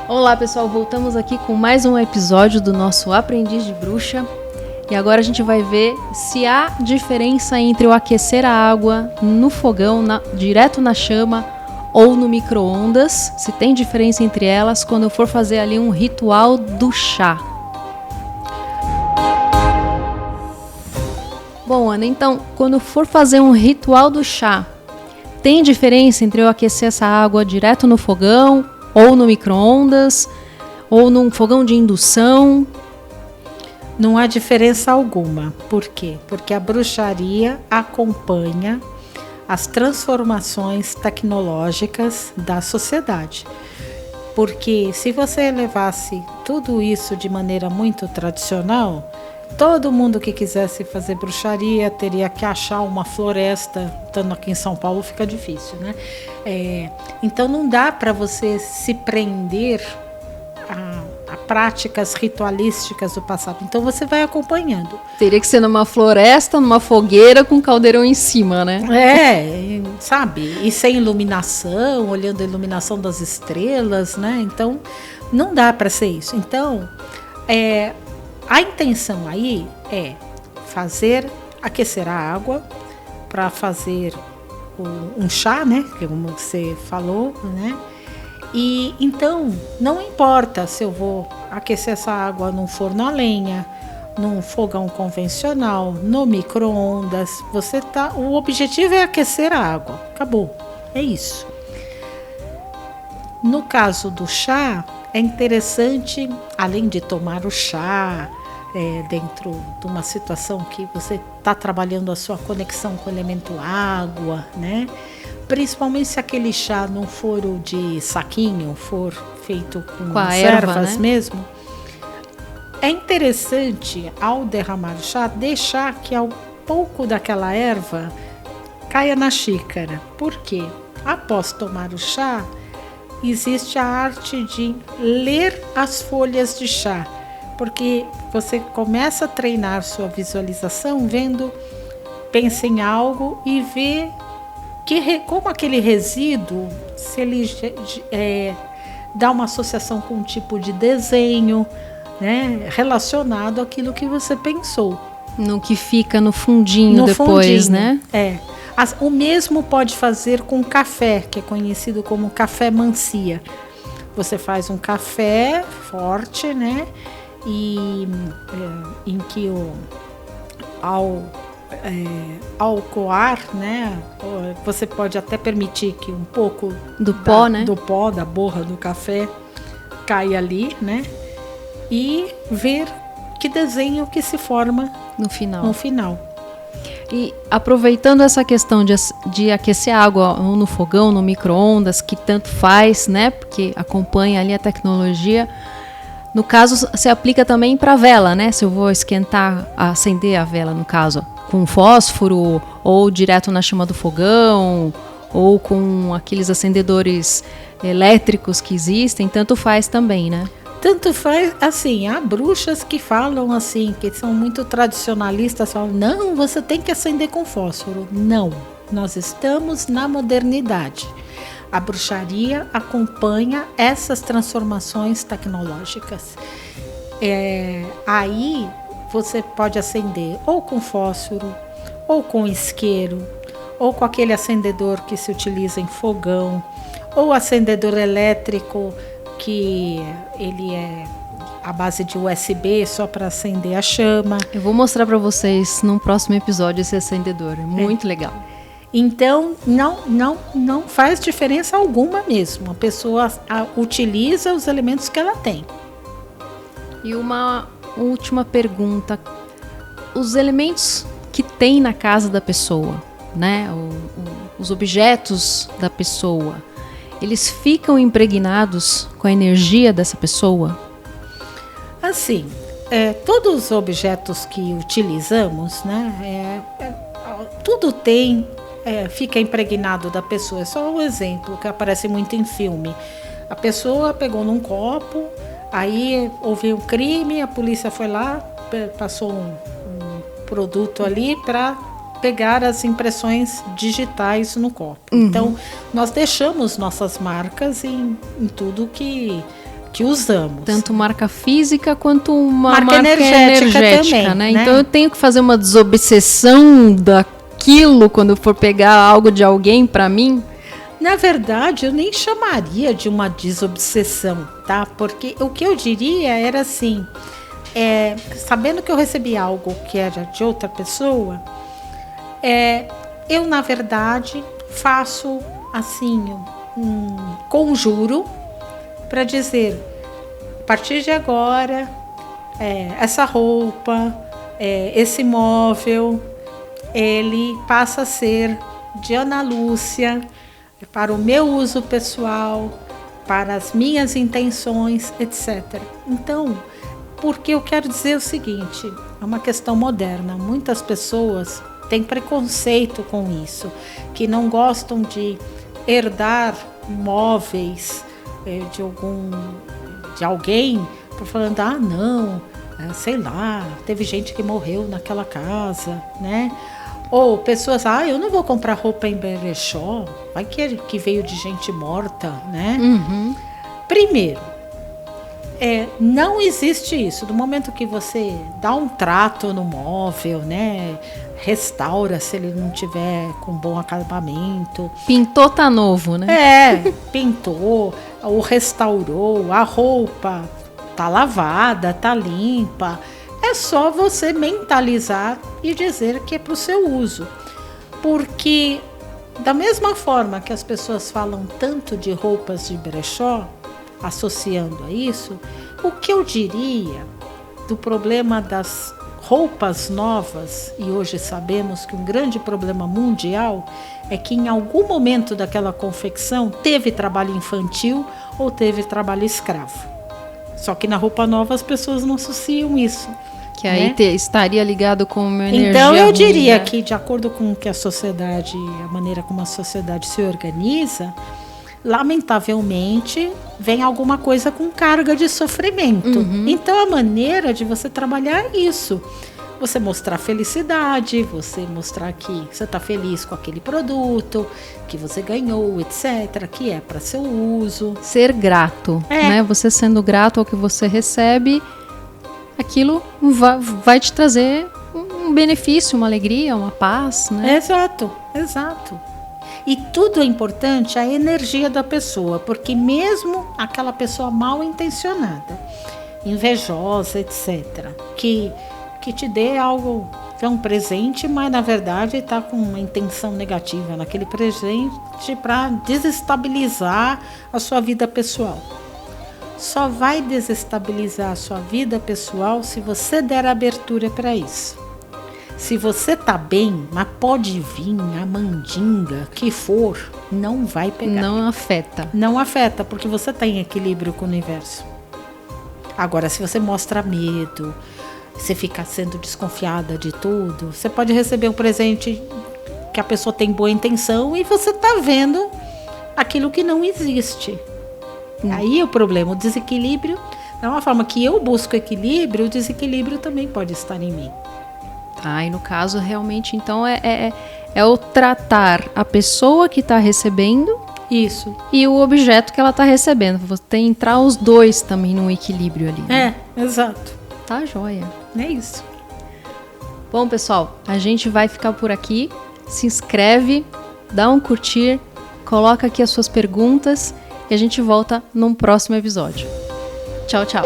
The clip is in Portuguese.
Olá pessoal, voltamos aqui com mais um episódio do nosso Aprendiz de Bruxa. E agora a gente vai ver se há diferença entre o aquecer a água no fogão, direto na chama ou no micro-ondas. Se tem diferença entre elas quando eu for fazer ali um ritual do chá. Bom, Ana, então, quando eu for fazer um ritual do chá, tem diferença entre eu aquecer essa água direto no fogão ou no micro-ondas ou num fogão de indução? Não há diferença alguma. Por quê? Porque a bruxaria acompanha as transformações tecnológicas da sociedade. Porque se você levasse tudo isso de maneira muito tradicional, todo mundo que quisesse fazer bruxaria teria que achar uma floresta. Estando aqui em São Paulo fica difícil, né? Então não dá para você se prender a práticas ritualísticas do passado. Então você vai acompanhando. Teria que ser numa floresta, numa fogueira com caldeirão em cima, né? Sabe? E sem iluminação, olhando a iluminação das estrelas, né? Então não dá para ser isso. Então a intenção aí é aquecer a água para fazer um chá, né? Como você falou, né? E então não importa se eu vou aquecer essa água num forno a lenha, num fogão convencional, no micro-ondas. O objetivo é aquecer a água. Acabou. É isso. No caso do chá, é interessante, além de tomar o chá, dentro de uma situação que você está trabalhando a sua conexão com o elemento água, né? Principalmente se aquele chá não for o de saquinho, for feito com as ervas, né? Mesmo. É interessante, ao derramar o chá, deixar que um pouco daquela erva caia na xícara. Por quê? Após tomar o chá, existe a arte de ler as folhas de chá. Porque você começa a treinar sua visualização pensa em algo e vê como aquele resíduo, se ele dá uma associação com um tipo de desenho, né, relacionado àquilo que você pensou. No que fica no fundinho depois, né? O mesmo pode fazer com café, que é conhecido como café mancia. Você faz um café forte, né? Em que ao coar, né, você pode até permitir que um pouco do pó, né? Do pó, da borra do café caia ali, né? E ver que desenho que se forma no final. E aproveitando essa questão de aquecer a água no fogão, no micro-ondas, que tanto faz, né? Porque acompanha ali a tecnologia. No caso, se aplica também para vela, né? Se eu vou acender a vela, no caso, com fósforo, ou direto na chama do fogão, ou com aqueles acendedores elétricos que existem, tanto faz também, né? Tanto faz, assim, há bruxas que falam assim, que são muito tradicionalistas, falam, não, você tem que acender com fósforo. Não, nós estamos na modernidade. A bruxaria acompanha essas transformações tecnológicas. Aí você pode acender ou com fósforo, ou com isqueiro, ou com aquele acendedor que se utiliza em fogão, ou acendedor elétrico, que ele é à base de USB, só para acender a chama. Eu vou mostrar para vocês num próximo episódio esse acendedor, é muito legal. Então, não faz diferença alguma mesmo. A pessoa utiliza os elementos que ela tem. E uma última pergunta. Os elementos que tem na casa da pessoa, né? Os objetos da pessoa, eles ficam impregnados com a energia dessa pessoa? Assim, todos os objetos que utilizamos, né? Tudo fica impregnado da pessoa. É só um exemplo que aparece muito em filme. A pessoa pegou num copo, aí houve um crime, a polícia foi lá, passou um produto ali para pegar as impressões digitais no copo. Então, nós deixamos nossas marcas em tudo que que usamos. Tanto marca física quanto uma marca energética também, né? Então eu tenho que fazer uma desobsessão daquilo quando eu for pegar algo de alguém para mim? Na verdade, eu nem chamaria de uma desobsessão, tá? Porque o que eu diria era assim, sabendo que eu recebi algo que era de outra pessoa, eu, na verdade, faço assim um conjuro para dizer, a partir de agora, essa roupa, esse móvel, ele passa a ser de Ana Lúcia, para o meu uso pessoal, para as minhas intenções, etc. Então, porque eu quero dizer o seguinte, é uma questão moderna, muitas pessoas têm preconceito com isso, que não gostam de herdar móveis de alguém, falando, não, sei lá, teve gente que morreu naquela casa, né? Ou pessoas, eu não vou comprar roupa em brechó, vai que veio de gente morta, né? Uhum. Primeiro, não existe isso. Do momento que você dá um trato no móvel, né? Restaura se ele não tiver com bom acabamento. Pintou, tá novo, né? Pintou, ou restaurou, a roupa tá lavada, tá limpa. É só você mentalizar e dizer que é para o seu uso. Porque, da mesma forma que as pessoas falam tanto de roupas de brechó, associando a isso, o que eu diria do problema das roupas novas, e hoje sabemos que um grande problema mundial é que em algum momento daquela confecção teve trabalho infantil ou teve trabalho escravo. Só que na roupa nova as pessoas não associam isso. Que aí estaria ligado com uma energia Então eu ruim, diria né? que, de acordo com que a maneira como a sociedade se organiza, lamentavelmente vem alguma coisa com carga de sofrimento. Então a maneira de você trabalhar é isso. Você mostrar felicidade, você mostrar que você está feliz com aquele produto, que você ganhou, etc., que é para seu uso. Ser grato, né? Você sendo grato ao que você recebe, aquilo vai te trazer um benefício, uma alegria, uma paz, né? Exato. E tudo é importante, a energia da pessoa, porque mesmo aquela pessoa mal intencionada, invejosa, etc., que te dê algo, um presente, mas na verdade está com uma intenção negativa naquele presente para desestabilizar a sua vida pessoal. Só vai desestabilizar a sua vida pessoal se você der abertura para isso. Se você tá bem, mas pode vir a mandinga que for, não vai pegar. Não afeta. Não afeta, porque você tá em equilíbrio com o universo. Agora, se você mostra medo, você fica sendo desconfiada de tudo, você pode receber um presente que a pessoa tem boa intenção e você tá vendo aquilo que não existe. Aí o problema, o desequilíbrio, da uma forma que eu busco equilíbrio, o desequilíbrio também pode estar em mim. E no caso, realmente, então, é o tratar a pessoa que está recebendo isso e o objeto que ela está recebendo. Você tem que entrar os dois também num equilíbrio ali. Né? Exato. Tá joia. É isso. Bom, pessoal, a gente vai ficar por aqui. Se inscreve, dá um curtir, coloca aqui as suas perguntas e a gente volta num próximo episódio. Tchau, tchau.